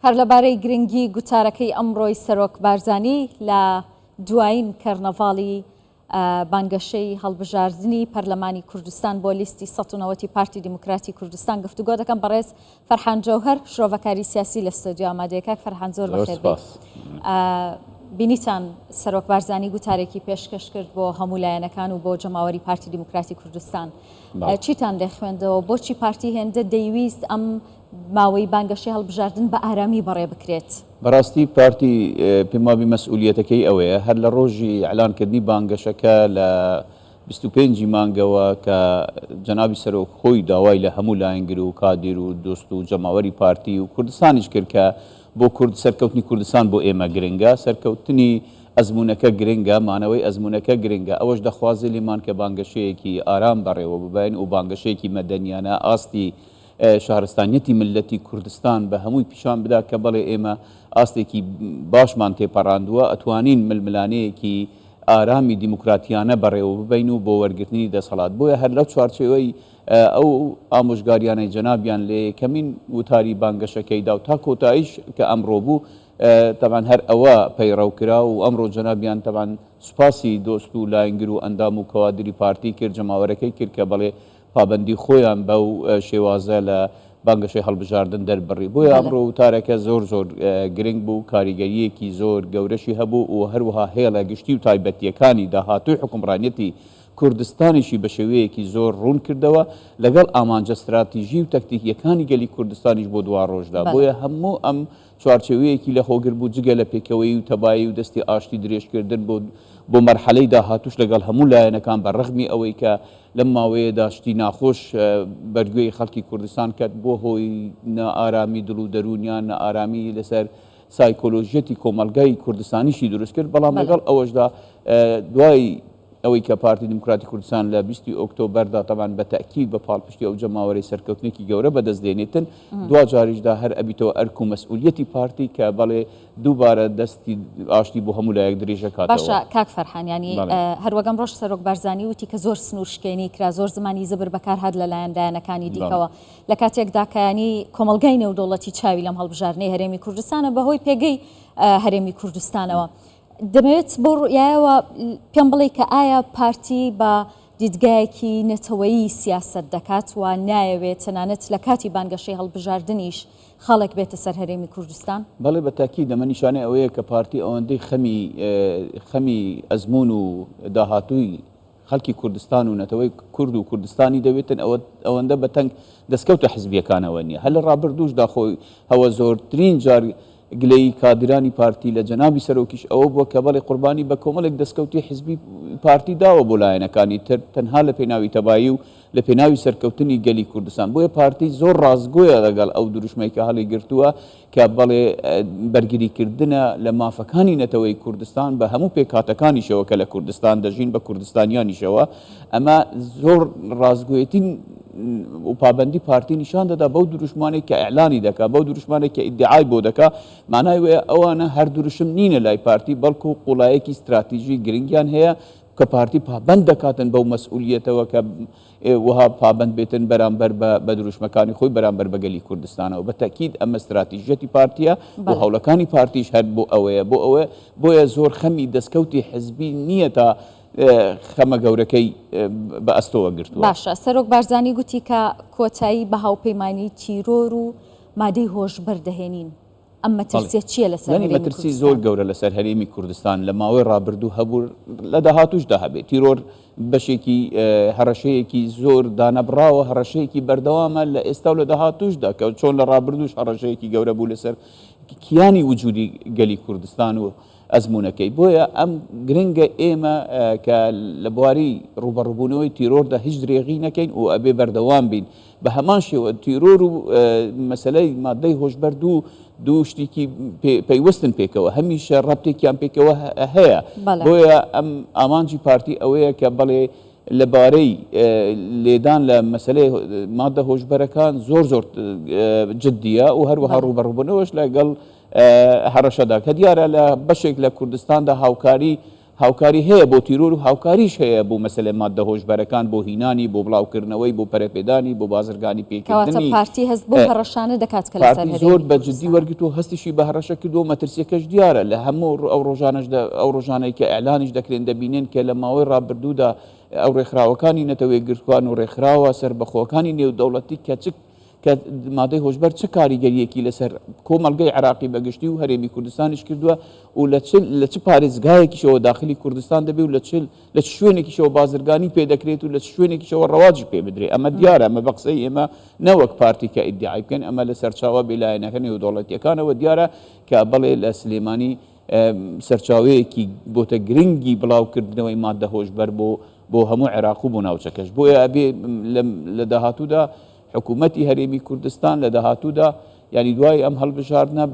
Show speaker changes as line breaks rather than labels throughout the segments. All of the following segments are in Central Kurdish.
هەر لەبارەی گرنگی گوتارەکەی ئەمڕۆی سەرۆک بارزانی لە دوایین کەرنەڤاڵی بانگەشەی هەڵبژاردننی پەرلەمانی کوردستان بۆ لیستی ١٩ پارتی دیموکراتی کوردستان گفتوگۆ دەکەم بەڕێز فەرحان جەوهەر شرۆڤەکاری سیاسی لە ستۆدیۆ ئامادەیەکە. فەرحان زۆر بەخێر بێت. بینیتان سەرۆک بارزانی گوتارێکی پێشکەش کرد بۆ هەموو لایەنەکان و بۆ جەماوەری پارتی دیموکراتی کوردستان. چیتان دەخوێندەوە؟ بۆچی پارتی هێندە دەیویست ئەم ماوەی بانگەشەی هەڵبژاردن بە ئارامی بەڕێ بکرێت؟
بەڕاستی پارتی پێمابی مەسئولیەتەکەی ئەوەیە هەر لە ڕۆژی ئەعلانکردنی بانگەشەکە لە 25 مانگەوە کە جەنابی سەرۆک خۆی داوای لە هەموو لایەنگر و کادر و دۆست و جەماوەری پارتی و کوردستانیش کرد کە بۆ سەرکەوتنی کوردستان بۆ ئێمە گرنگە، سەرکەوتنی ئەزمونونەکە گرنگە، مانەوەی ئەزمونونەکە گرنگە. ئەوەش دەخوازی لێمان کە بانگەشەیەکی ئارام بەڕێوە ببین و بانگەشەیەکی مەدەنیانە ئاستی شارستانیەتی ملەتی کوردستان بە هەمووی پیشان بدا کە بەڵێ ئێمە ئاستێکی باشمان تێپەڕاندووە، ئەتوانین ململانەیەکی ئارامی دیموکراتیانە بەڕێوە ببین و بۆ وەرگرتنی دەسەڵات. بۆیە هەر لەو چوارچێوەی ئەو ئامۆژگاریانەی جەنابیان لێ یەکەمین وتاری بانگەشەکەیدا و تا کۆتاییش کە ئەمڕۆ بوو تەبان هەر ئەوە پەیڕەوکرا و ئەمڕۆ جەنابیان تەبان سوپاسی دۆست و لایەنگر و ئەندام و کەوادری پارتی کرد، جەماوەرەکەی کرد کە بەڵێ پابەندی خۆیان بەو شێوازە لە بانگەشەی هەڵبژاردن دەربڕی. بۆیە ئەمڕۆ وتارەکە زۆر گرنگ بوو، کاریگەریەکی زۆر گەورەشی هەبوو و هەروەها هێڵە گشتی و تایبەتیەکانی داهاتووی حکومڕانیەتی کوردستانیشی بە شێوەیەکی زۆر ڕوون کردەوە لەگەڵ ئامانجە استراتیژی و تەکتیکیەکانی گەلی کوردستانیش بۆ دوا ڕۆژدا. بۆیە هەموو ئەم چوارچێوەیەکی لە خۆگر بوو جگە لە پێکەوەی و تەبایی و دەستی ئاشتی درێژکردن بۆ مەرحەلەی داهاتوش لەگەڵ هەموو لایەنەکان بە ڕەغمی ئەوەی کە لەم ماوەیەدا شتی ناخۆش بەرگوێی خەڵکی کوردستان کات بۆ هۆی نائارامی دڵ و دەرونیان، نائارامی لەسەر سایکۆلۆژیەتی کۆمەلگای کوردستانیشی دروست کرد. بەڵام لەگەڵ ئەوەشدا دوای ئەوەی کە پارتی دیموکراتی کوردستان لە 20 ئۆکتۆبەردا تەبان بە تەکید بە پاڵپشتی ئەو جەماوەری سەرکەوتنێکی گەورە بەدەستدێنێتن، دوا جاریشدا هەر ئەبیتەوە ئەرک و مەسئولیەتی پارتی کە بەڵێ دووبارە دەستی ئاشتی بۆ هەموو لایەک درێژە کاتەوە.
باشە کاک فەرحان، ینی هەروەگەم ڕۆژ سەرۆک بارزانی وتی کە زۆر سنوورشکێنی کرا، زۆر زمانی زەبر بەکار هات لە لایەندایەنەکانی دیکەوە لە کاتێکدا کە ینی کۆمەلگای نێودەوڵەتی چاوی لەم هەڵبژاردنەی هەرێمی کوردستانە بەهۆی پێگەی هەرێمی کوردستانەوە. دەمەوێت بۆ ڕوئایەوە پێم بڵێ کە ئایا پارتی بە دیدگایەکی نەتەوەیی سیاست دەکات و نایەوێت تەنانەت لە کاتی بانگەشەی هەڵبژاردنیش خەڵک بێتە سەر هەرێمی کوردستان؟
بەڵێ بە تاکید ئەمە نیشانەی ئەوەیە کە پارتی ئەوەندەی خەمی ئەزمون و داهاتووی خەڵکی کوردستان و نەتەوەی کورد و کوردستانی دەوێتن ئەوەندە بەتەنگ دەستکەوتە حزبیەکانەوە نییە. هەر لە ڕابردووشدا خۆی هەوە زۆرترین جار گلەی کادرانی پارتی لە جەنابی سەرۆکیش ئەوە بووە کە بەڵێ قوربانی بە کۆمەڵێک دەستکەوتی حزبی پارتی داوە بۆ لایەنەکانی تر تەنها لە پێناوی تەبایی و لە پێناوی سەرکەوتنی گەلی کوردستان. بۆیە پارتی زۆر ڕازگۆیە لەگەڵ ئەو دروشمەی کە هەڵی گرتووە کە بەڵێ بەرگریکردنە لە مافەکانی نەتەوەی کوردستان بە هەموو پێکهاتەکانیشەوە کە لە کوردستان دەژین بە کوردستانیانیشەوە. ئەمە زۆر ڕازگۆیەتی و پابندی پارتی نیشان دەدا بەو دروشمانێک کە ئەعلانی دەکا، بەو دروشمانێک کە ئیدعای بۆ دەکا. مانای وێ ئەوانە هەر دروشم نینە لای پارتی، بەڵکو قوڵایەکی استراتیژی گرنگیان هەیە کە پارتی پابند دەکاتن بەو مەسئولیەتەوە کە وها پابند بێتن بەرامبەر بە دروشمەکانی خۆی بەرامبەر بە گەلی کوردستانەوە. بە تەکید ئەمە استراتیژیەتی پارتیە بۆ هەوڵەکانی پارتیش هەر بۆ ئەوەیە بۆیە زۆر خەمی دەستکەوتی حزبی نییە تا خەمە گەورەکەی بە ئەستۆوە گرتووە.
باشە سەرۆک بارزانی گوتی کە کۆتایی بە هاوپەیمانی تیرۆر و مادەی هۆشبەر دەهێنین. ئەم مەترسیە چییە لەسەر هەرێمی کوردستان؟ مەترسی زۆر گەورە لەسەر هەرێمی کوردستان لە ماوەی ڕابردوو هەبوو، لە داهاتووشدا هەبێت. تیرۆر بەشێکی هەڕەشەیەکی زۆر دانەبراوە، هەڕەشەیەکی بەردەوامە لە ئێستا و لە داهاتووشدا کە چۆن لە ڕابردووش هەڕەشەیەکی گەورە بوو لەسەر کیانی وجودی گەلی کوردستان و ئەزمونونەکەی. بۆیە ئەم گرنگە ئێمە کە لە بواری ڕوبەڕووبوونەوەی تیرۆردا هیچ درێغی نەکەین و ئەبێ بەردەوام بین. بە هەمان شێوە تیرۆر و مەسەلەی مادەی هۆشبەر دوو شتێکی پەیوەستن پێکەوە، هەمیشە ڕەبتێکیان پێکەوە هەیە. بۆیە ئەم ئامانجی پارتی ئەوەیە کە بەڵێ لەبارەی لێدان لە مەسەلەی مادە هۆشبەرەکان زۆر جددیە و هەروەها ڕوبەڕووبوونەوەش لەگەڵ هەڕەشەدا کە دیارە لە بەشێک لە کوردستاندا
هاوکاری هەیە بۆ تیرۆر و هاوکاریش هەیە بۆ مەسەلە مادە هۆشبەرەکان بۆ هینانی بۆ بڵاوکردنەوەی بۆ پەرەپێدانی بۆ بازرگانی پێکردنی
پارتی هەست بۆ هەڕەشانە دەکات کە لەسەر
زۆر بە جددی وەرگتو هەستیشی بە هەڕەشە کردو مەترسیەکەش دیارە لە هەموو ئەو ڕۆژانەی کە ئەعلانیش دەکرێن دەبینێن کە لە ماوەی ڕابردوودا ئەو ڕێکخراوەکانی نەتەوەی گرتوان و ڕێکخراوە سربەخۆکانی نێودەوڵەتی کە مادەی هۆشبەر چه کاریگەریەکی لەسەر کۆمەلگەی عراقی بەگشتی و هەرێمی کوردستانیش کردووە و لە چ پارێزگایەکیشەوە داخلی کوردستان دەبێت و لە شوێنێکیشەوە بازرگانی پێدەکرێت و لە شوێنێکیشەوە ڕەواجی پێ بدرێت ئەمە دیارە ئەمە بە قسەی ئێمە نەوەک پارتی کە ئیدعای بکەن ئەمە لە سەرچاوە بێلایەنەکە نێودەوڵەتیەکانەوە دیارە کە بەڵێ لە سلێمانی سەرچاوەیەکی بۆتە گرنگی بڵاوکردنەوەی مادە هۆشبەر بۆ هەموو عێراق و بۆ ناوچەکەش بۆیە ئەبێ لە داهاتوودا حکوومەتی هەرێمی کوردستان لە داهاتوودا ینی دوای ئەم هەڵبژاردنە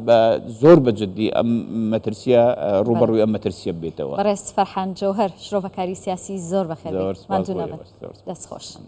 زۆر بەجددی ئەم مەترسیە ڕوبەڕووی ئەم مەترسیە بێتەوە.
بەڕێز فەرحان جەوهەر شرۆڤەکاری سیاسی زۆر بەخێر بێت. ماندوو نەبن. دەستخۆش.